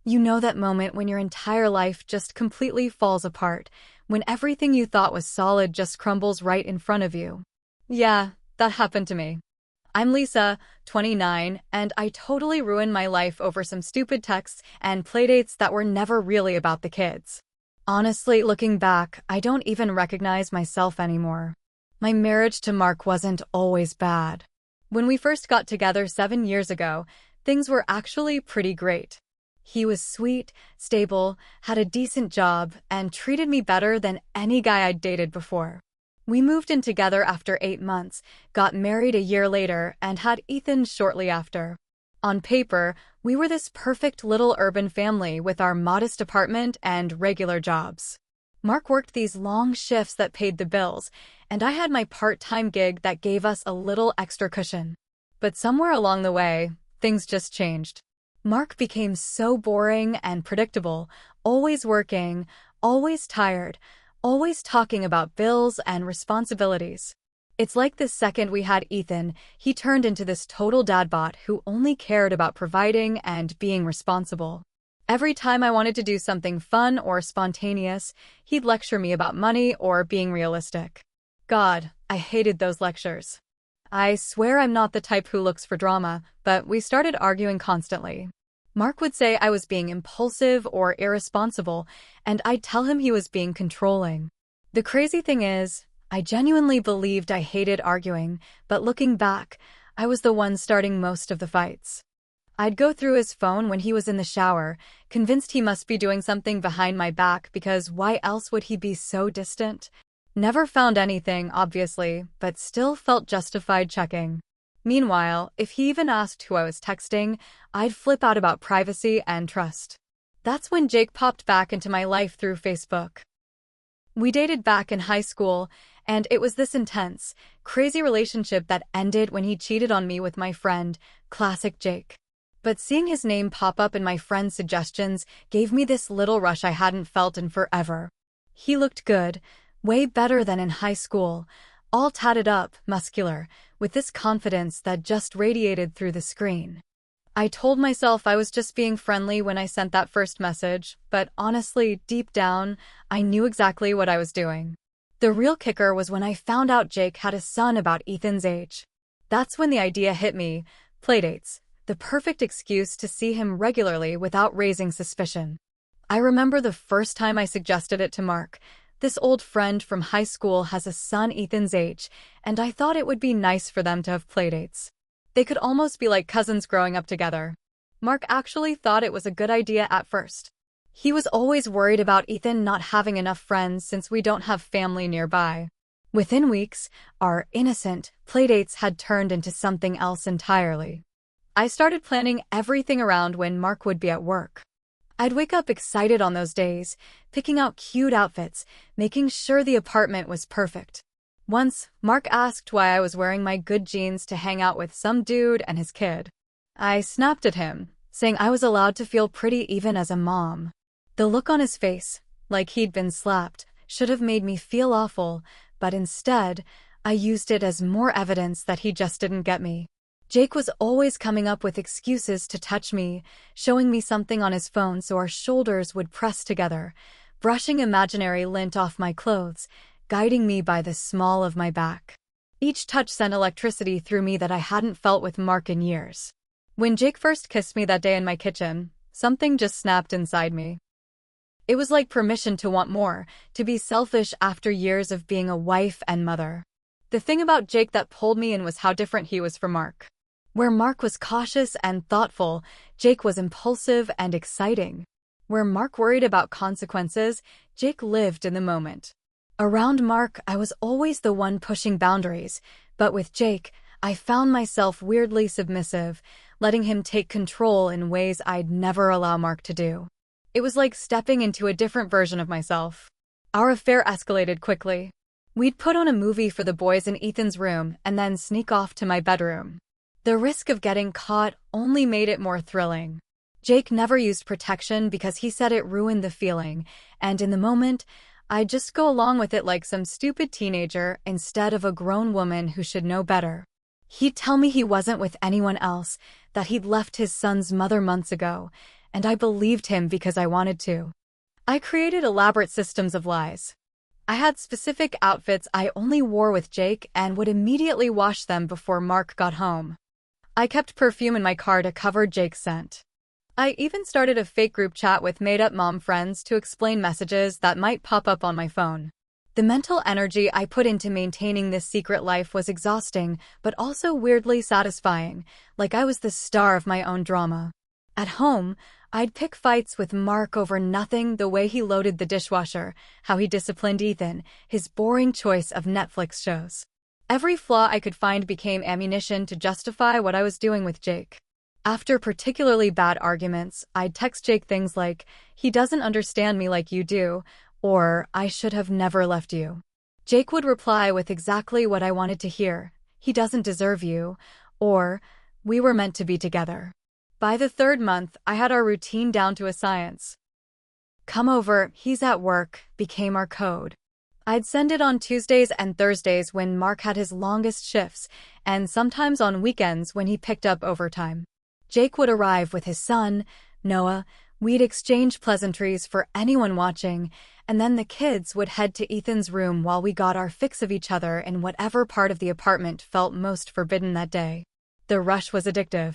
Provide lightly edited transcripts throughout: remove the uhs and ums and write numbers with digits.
You know that moment when your entire life just completely falls apart, when everything you thought was solid just crumbles right in front of you. Yeah, that happened to me. I'm Lisa, 29, and I totally ruined my life over some stupid texts and playdates that were never really about the kids. Honestly, looking back, I don't even recognize myself anymore. My marriage to Mark wasn't always bad. When we first got together 7 years ago, things were actually pretty great. He was sweet, stable, had a decent job, and treated me better than any guy I'd dated before. We moved in together after 8 months, got married a year later, and had Ethan shortly after. On paper, we were this perfect little urban family with our modest apartment and regular jobs. Mark worked these long shifts that paid the bills, and I had my part-time gig that gave us a little extra cushion. But somewhere along the way, things just changed. Mark became so boring and predictable, always working, always tired, always talking about bills and responsibilities. It's like the second we had Ethan, he turned into this total dadbot who only cared about providing and being responsible. Every time I wanted to do something fun or spontaneous, he'd lecture me about money or being realistic. God, I hated those lectures. I swear I'm not the type who looks for drama, but we started arguing constantly. Mark would say I was being impulsive or irresponsible, and I'd tell him he was being controlling. The crazy thing is, I genuinely believed I hated arguing, but looking back, I was the one starting most of the fights. I'd go through his phone when he was in the shower, convinced he must be doing something behind my back because why else would he be so distant? Never found anything, obviously, but still felt justified checking. Meanwhile, if he even asked who I was texting, I'd flip out about privacy and trust. That's when Jake popped back into my life through Facebook. We dated back in high school, and it was this intense, crazy relationship that ended when he cheated on me with my friend, classic Jake. But seeing his name pop up in my friend's suggestions gave me this little rush I hadn't felt in forever. He looked good, way better than in high school, all tatted up, muscular, with this confidence that just radiated through the screen. I told myself I was just being friendly when I sent that first message, but honestly, deep down, I knew exactly what I was doing. The real kicker was when I found out Jake had a son about Ethan's age. That's when the idea hit me, Playdates, the perfect excuse to see him regularly without raising suspicion. I remember the first time I suggested it to Mark. This old friend from high school has a son Ethan's age, and I thought it would be nice for them to have playdates. They could almost be like cousins growing up together. Mark actually thought it was a good idea at first. He was always worried about Ethan not having enough friends since we don't have family nearby. Within weeks, our innocent playdates had turned into something else entirely. I started planning everything around when Mark would be at work. I'd wake up excited on those days, picking out cute outfits, making sure the apartment was perfect. Once, Mark asked why I was wearing my good jeans to hang out with some dude and his kid. I snapped at him, saying I was allowed to feel pretty even as a mom. The look on his face, like he'd been slapped, should have made me feel awful, but instead, I used it as more evidence that he just didn't get me. Jake was always coming up with excuses to touch me, showing me something on his phone so our shoulders would press together, brushing imaginary lint off my clothes, guiding me by the small of my back. Each touch sent electricity through me that I hadn't felt with Mark in years. When Jake first kissed me that day in my kitchen, something just snapped inside me. It was like permission to want more, to be selfish after years of being a wife and mother. The thing about Jake that pulled me in was how different he was from Mark. Where Mark was cautious and thoughtful, Jake was impulsive and exciting. Where Mark worried about consequences, Jake lived in the moment. Around Mark, I was always the one pushing boundaries, but with Jake, I found myself weirdly submissive, letting him take control in ways I'd never allow Mark to do. It was like stepping into a different version of myself. Our affair escalated quickly. We'd put on a movie for the boys in Ethan's room and then sneak off to my bedroom. The risk of getting caught only made it more thrilling. Jake never used protection because he said it ruined the feeling, and in the moment, I'd just go along with it like some stupid teenager instead of a grown woman who should know better. He'd tell me he wasn't with anyone else, that he'd left his son's mother months ago, and I believed him because I wanted to. I created elaborate systems of lies. I had specific outfits I only wore with Jake and would immediately wash them before Mark got home. I kept perfume in my car to cover Jake's scent. I even started a fake group chat with made-up mom friends to explain messages that might pop up on my phone. The mental energy I put into maintaining this secret life was exhausting, but also weirdly satisfying, like I was the star of my own drama. At home, I'd pick fights with Mark over nothing: the way he loaded the dishwasher, how he disciplined Ethan, his boring choice of Netflix shows. Every flaw I could find became ammunition to justify what I was doing with Jake. After particularly bad arguments, I'd text Jake things like, "He doesn't understand me like you do," or "I should have never left you." Jake would reply with exactly what I wanted to hear: "He doesn't deserve you," or "We were meant to be together." By the third month, I had our routine down to a science. "Come over, he's at work" became our code. I'd send it on Tuesdays and Thursdays when Mark had his longest shifts, and sometimes on weekends when he picked up overtime. Jake would arrive with his son, Noah. We'd exchange pleasantries for anyone watching, and then the kids would head to Ethan's room while we got our fix of each other in whatever part of the apartment felt most forbidden that day. The rush was addictive.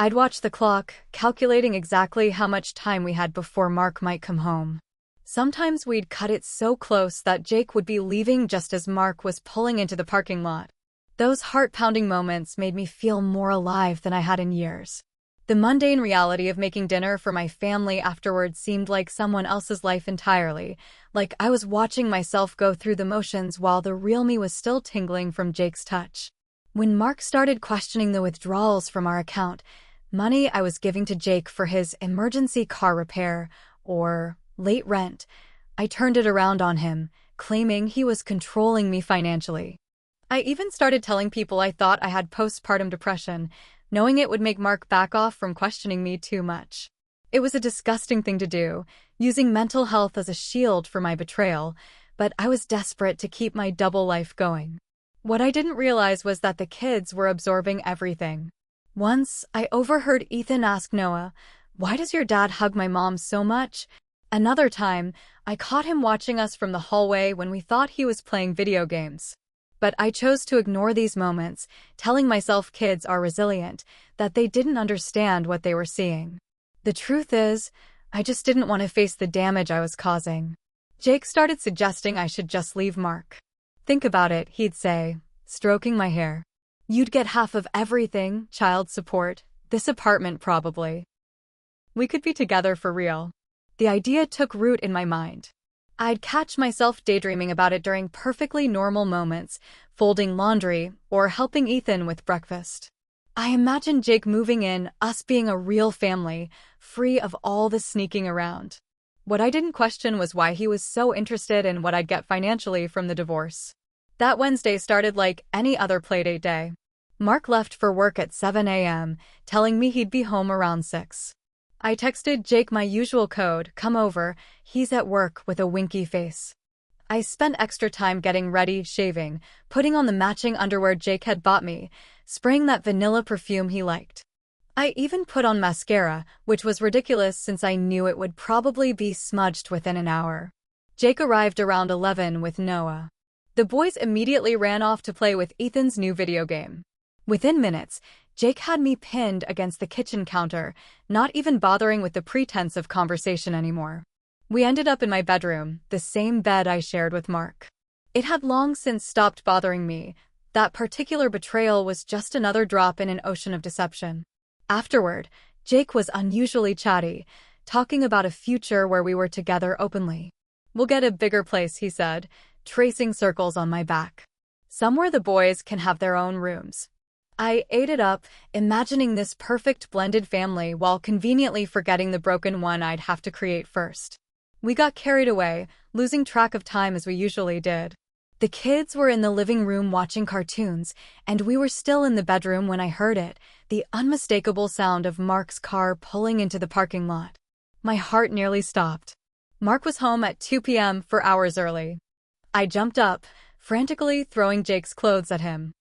I'd watch the clock, calculating exactly how much time we had before Mark might come home. Sometimes we'd cut it so close that Jake would be leaving just as Mark was pulling into the parking lot. Those heart-pounding moments made me feel more alive than I had in years. The mundane reality of making dinner for my family afterwards seemed like someone else's life entirely, like I was watching myself go through the motions while the real me was still tingling from Jake's touch. When Mark started questioning the withdrawals from our account, money I was giving to Jake for his emergency car repair or late rent, I turned it around on him, claiming he was controlling me financially. I even started telling people I thought I had postpartum depression, knowing it would make Mark back off from questioning me too much. It was a disgusting thing to do, using mental health as a shield for my betrayal, but I was desperate to keep my double life going. What I didn't realize was that the kids were absorbing everything. Once, I overheard Ethan ask Noah, "Why does your dad hug my mom so much?" Another time, I caught him watching us from the hallway when we thought he was playing video games. But I chose to ignore these moments, telling myself kids are resilient, that they didn't understand what they were seeing. The truth is, I just didn't want to face the damage I was causing. Jake started suggesting I should just leave Mark. "Think about it," he'd say, stroking my hair. "You'd get half of everything: child support, this apartment probably. We could be together for real." The idea took root in my mind. I'd catch myself daydreaming about it during perfectly normal moments, folding laundry or helping Ethan with breakfast. I imagined Jake moving in, us being a real family, free of all the sneaking around. What I didn't question was why he was so interested in what I'd get financially from the divorce. That Wednesday started like any other Playdate day. Mark left for work at 7 a.m., telling me he'd be home around 6. I texted Jake my usual code, "Come over, he's at work," with a winky face. I spent extra time getting ready, shaving, putting on the matching underwear Jake had bought me, spraying that vanilla perfume he liked. I even put on mascara, which was ridiculous since I knew it would probably be smudged within an hour. Jake arrived around 11 with Noah. The boys immediately ran off to play with Ethan's new video game. Within minutes, Jake had me pinned against the kitchen counter, not even bothering with the pretense of conversation anymore. We ended up in my bedroom, the same bed I shared with Mark. It had long since stopped bothering me. That particular betrayal was just another drop in an ocean of deception. Afterward, Jake was unusually chatty, talking about a future where we were together openly. "We'll get a bigger place," he said, tracing circles on my back. "Somewhere the boys can have their own rooms." I ate it up, imagining this perfect blended family while conveniently forgetting the broken one I'd have to create first. We got carried away, losing track of time as we usually did. The kids were in the living room watching cartoons, and we were still in the bedroom when I heard it, the unmistakable sound of Mark's car pulling into the parking lot. My heart nearly stopped. Mark was home at 2 p.m. 4 hours early. I jumped up, frantically throwing Jake's clothes at him.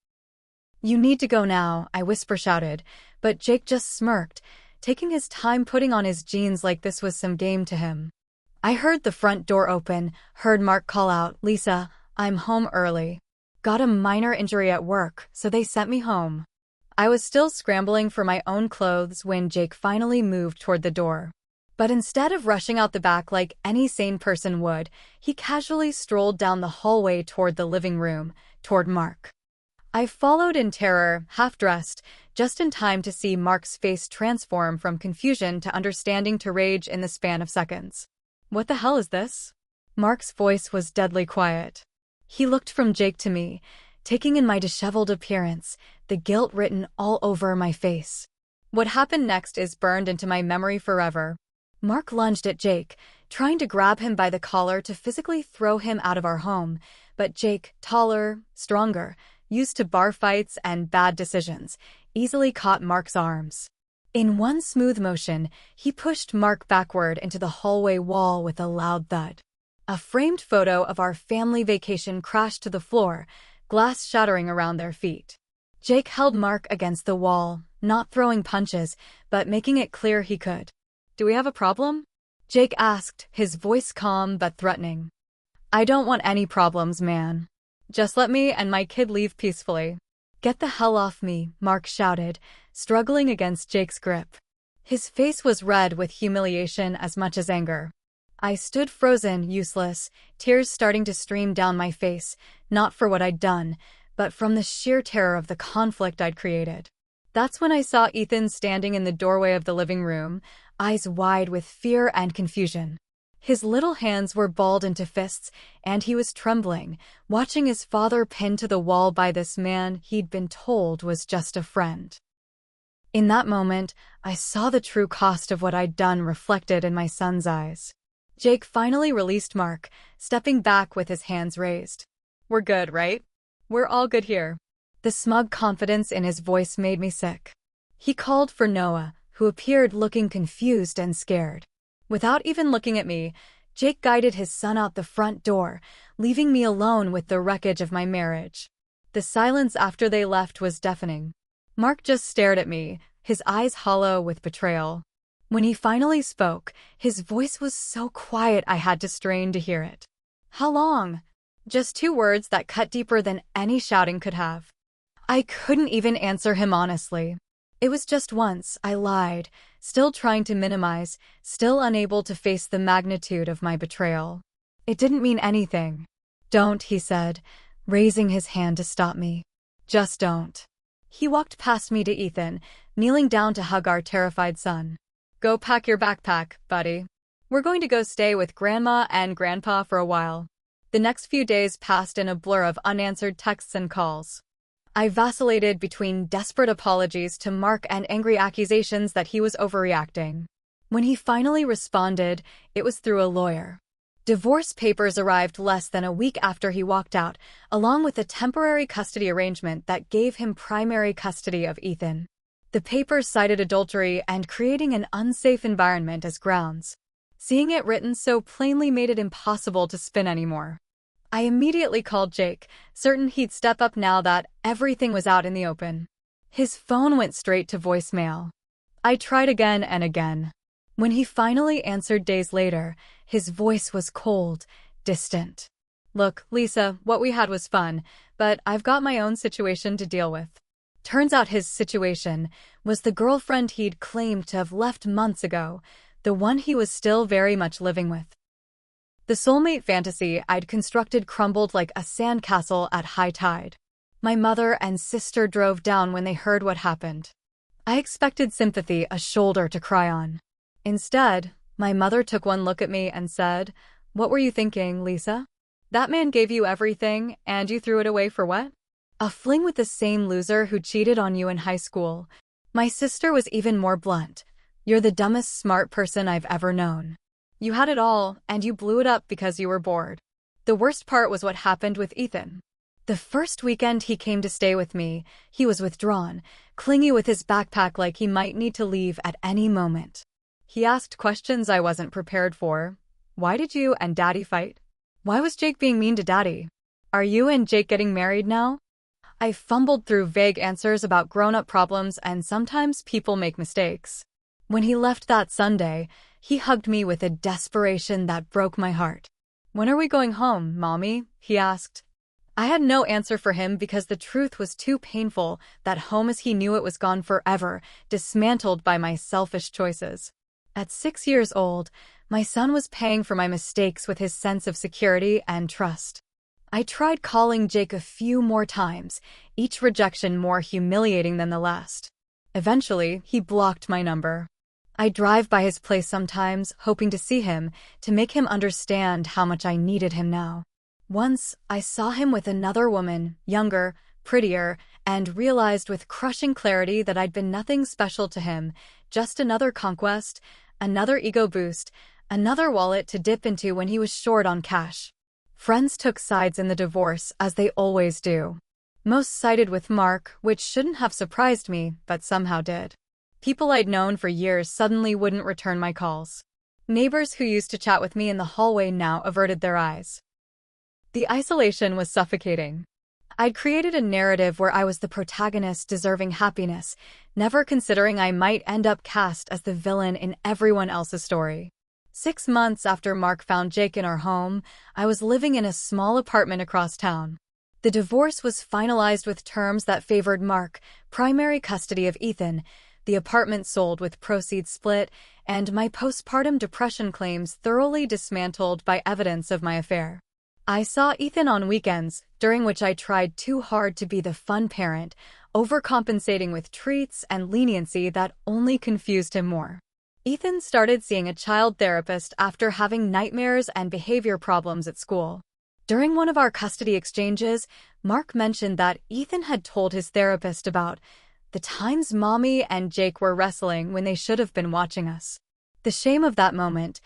"You need to go now," I whisper shouted, but Jake just smirked, taking his time putting on his jeans like this was some game to him. I heard the front door open, heard Mark call out, "Lisa, I'm home early. Got a minor injury at work, so they sent me home." I was still scrambling for my own clothes when Jake finally moved toward the door. But instead of rushing out the back like any sane person would, he casually strolled down the hallway toward the living room, toward Mark. I followed in terror, half-dressed, just in time to see Mark's face transform from confusion to understanding to rage in the span of seconds. "What the hell is this?" Mark's voice was deadly quiet. He looked from Jake to me, taking in my disheveled appearance, the guilt written all over my face. What happened next is burned into my memory forever. Mark lunged at Jake, trying to grab him by the collar to physically throw him out of our home, but Jake, taller, stronger, used to bar fights and bad decisions, easily caught Mark's arms. In one smooth motion, he pushed Mark backward into the hallway wall with a loud thud. A framed photo of our family vacation crashed to the floor, glass shattering around their feet. Jake held Mark against the wall, not throwing punches, but making it clear he could. "Do we have a problem?" Jake asked, his voice calm but threatening. "I don't want any problems, man. Just let me and my kid leave peacefully." "Get the hell off me," Mark shouted, struggling against Jake's grip. His face was red with humiliation as much as anger. I stood frozen, useless, tears starting to stream down my face, not for what I'd done, but from the sheer terror of the conflict I'd created. That's when I saw Ethan standing in the doorway of the living room, eyes wide with fear and confusion. His little hands were balled into fists, and he was trembling, watching his father pinned to the wall by this man he'd been told was just a friend. In that moment, I saw the true cost of what I'd done reflected in my son's eyes. Jake finally released Mark, stepping back with his hands raised. "We're good, right? We're all good here." The smug confidence in his voice made me sick. He called for Noah, who appeared looking confused and scared. Without even looking at me, Jake guided his son out the front door, leaving me alone with the wreckage of my marriage. The silence after they left was deafening. Mark just stared at me, his eyes hollow with betrayal. When he finally spoke, his voice was so quiet I had to strain to hear it. "How long?" Just 2 words that cut deeper than any shouting could have. I couldn't even answer him honestly. It was just once, I lied, still trying to minimize, still unable to face the magnitude of my betrayal. It didn't mean anything. "Don't," he said, raising his hand to stop me. "Just don't." He walked past me to Ethan, kneeling down to hug our terrified son. "Go pack your backpack, buddy. We're going to go stay with Grandma and Grandpa for a while." The next few days passed in a blur of unanswered texts and calls. I vacillated between desperate apologies to Mark and angry accusations that he was overreacting. When he finally responded, it was through a lawyer. Divorce papers arrived less than a week after he walked out, along with a temporary custody arrangement that gave him primary custody of Ethan. The papers cited adultery and creating an unsafe environment as grounds. Seeing it written so plainly made it impossible to spin anymore. I immediately called Jake, certain he'd step up now that everything was out in the open. His phone went straight to voicemail. I tried again and again. When he finally answered days later, his voice was cold, distant. "Look, Lisa, what we had was fun, but I've got my own situation to deal with." Turns out his situation was the girlfriend he'd claimed to have left months ago, the one he was still very much living with. The soulmate fantasy I'd constructed crumbled like a sandcastle at high tide. My mother and sister drove down when they heard what happened. I expected sympathy, a shoulder to cry on. Instead, my mother took one look at me and said, "What were you thinking, Lisa? That man gave you everything, and you threw it away for what? A fling with the same loser who cheated on you in high school." My sister was even more blunt. "You're the dumbest smart person I've ever known. You had it all, and you blew it up because you were bored." The worst part was what happened with Ethan. The first weekend he came to stay with me, he was withdrawn, clingy with his backpack like he might need to leave at any moment. He asked questions I wasn't prepared for. "Why did you and Daddy fight? Why was Jake being mean to Daddy? Are you and Jake getting married now?" I fumbled through vague answers about grown-up problems, and sometimes people make mistakes. When he left that Sunday, he hugged me with a desperation that broke my heart. "When are we going home, Mommy?" he asked. I had no answer for him because the truth was too painful, that home as he knew it was gone forever, dismantled by my selfish choices. At 6 years old, my son was paying for my mistakes with his sense of security and trust. I tried calling Jake a few more times, each rejection more humiliating than the last. Eventually, he blocked my number. I drive by his place sometimes, hoping to see him, to make him understand how much I needed him now. Once, I saw him with another woman, younger, prettier, and realized with crushing clarity that I'd been nothing special to him, just another conquest, another ego boost, another wallet to dip into when he was short on cash. Friends took sides in the divorce, as they always do. Most sided with Mark, which shouldn't have surprised me, but somehow did. People I'd known for years suddenly wouldn't return my calls. Neighbors who used to chat with me in the hallway now averted their eyes. The isolation was suffocating. I'd created a narrative where I was the protagonist deserving happiness, never considering I might end up cast as the villain in everyone else's story. 6 months after Mark found Jake in our home, I was living in a small apartment across town. The divorce was finalized with terms that favored Mark, primary custody of Ethan, the apartment sold with proceeds split, and my postpartum depression claims thoroughly dismantled by evidence of my affair. I saw Ethan on weekends, during which I tried too hard to be the fun parent, overcompensating with treats and leniency that only confused him more. Ethan started seeing a child therapist after having nightmares and behavior problems at school. During one of our custody exchanges, Mark mentioned that Ethan had told his therapist about the times Mommy and Jake were wrestling when they should have been watching us. The shame of that moment,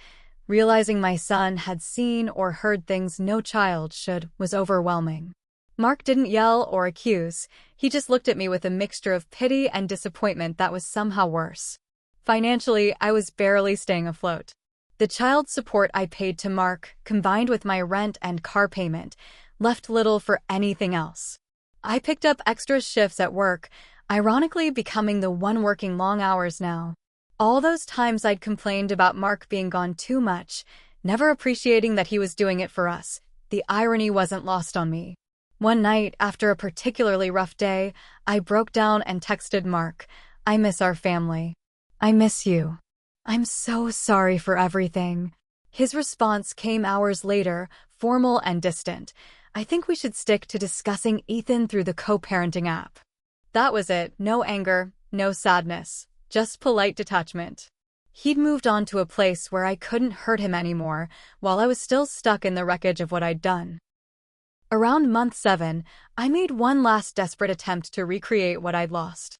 realizing my son had seen or heard things no child should, was overwhelming. Mark didn't yell or accuse, he just looked at me with a mixture of pity and disappointment that was somehow worse. Financially, I was barely staying afloat. The child support I paid to Mark, combined with my rent and car payment, left little for anything else. I picked up extra shifts at work, ironically becoming the one working long hours now. All those times I'd complained about Mark being gone too much, never appreciating that he was doing it for us, the irony wasn't lost on me. One night, after a particularly rough day, I broke down and texted Mark, "I miss our family. I miss you. I'm so sorry for everything." His response came hours later, formal and distant. "I think we should stick to discussing Ethan through the co-parenting app." That was it, no anger, no sadness. Just polite detachment. He'd moved on to a place where I couldn't hurt him anymore, while I was still stuck in the wreckage of what I'd done. Around month 7, I made one last desperate attempt to recreate what I'd lost.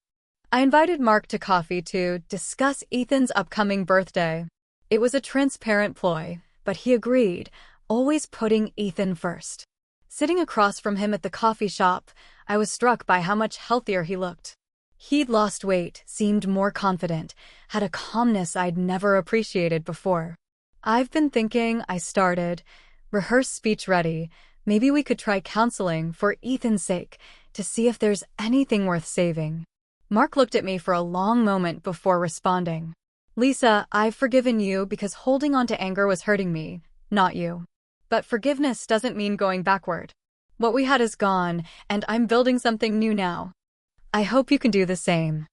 I invited Mark to coffee to discuss Ethan's upcoming birthday. It was a transparent ploy, but he agreed, always putting Ethan first. Sitting across from him at the coffee shop, I was struck by how much healthier he looked. He'd lost weight, seemed more confident, had a calmness I'd never appreciated before. "I've been thinking," I started, "rehearse speech ready. Maybe we could try counseling for Ethan's sake, to see if there's anything worth saving." Mark looked at me for a long moment before responding. "Lisa, I've forgiven you because holding on to anger was hurting me, not you. But forgiveness doesn't mean going backward. What we had is gone, and I'm building something new now. I hope you can do the same."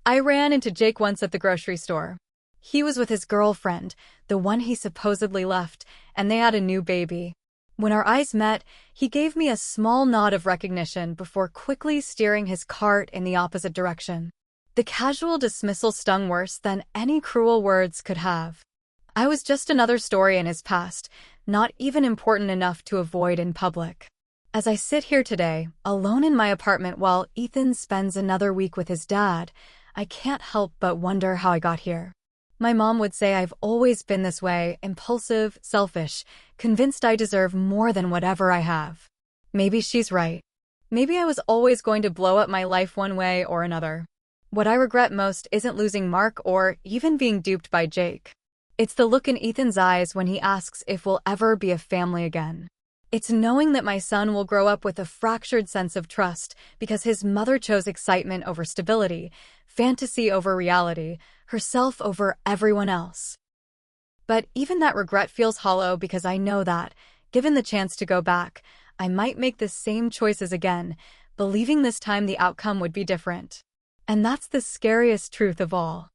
I ran into Jake once at the grocery store. He was with his girlfriend, the one he supposedly left, and they had a new baby. When our eyes met, he gave me a small nod of recognition before quickly steering his cart in the opposite direction. The casual dismissal stung worse than any cruel words could have. I was just another story in his past, not even important enough to avoid in public. As I sit here today, alone in my apartment while Ethan spends another week with his dad, I can't help but wonder how I got here. My mom would say I've always been this way, impulsive, selfish, convinced I deserve more than whatever I have. Maybe she's right. Maybe I was always going to blow up my life one way or another. What I regret most isn't losing Mark or even being duped by Jake. It's the look in Ethan's eyes when he asks if we'll ever be a family again. It's knowing that my son will grow up with a fractured sense of trust because his mother chose excitement over stability, fantasy over reality, herself over everyone else. But even that regret feels hollow because I know that, given the chance to go back, I might make the same choices again, believing this time the outcome would be different. And that's the scariest truth of all.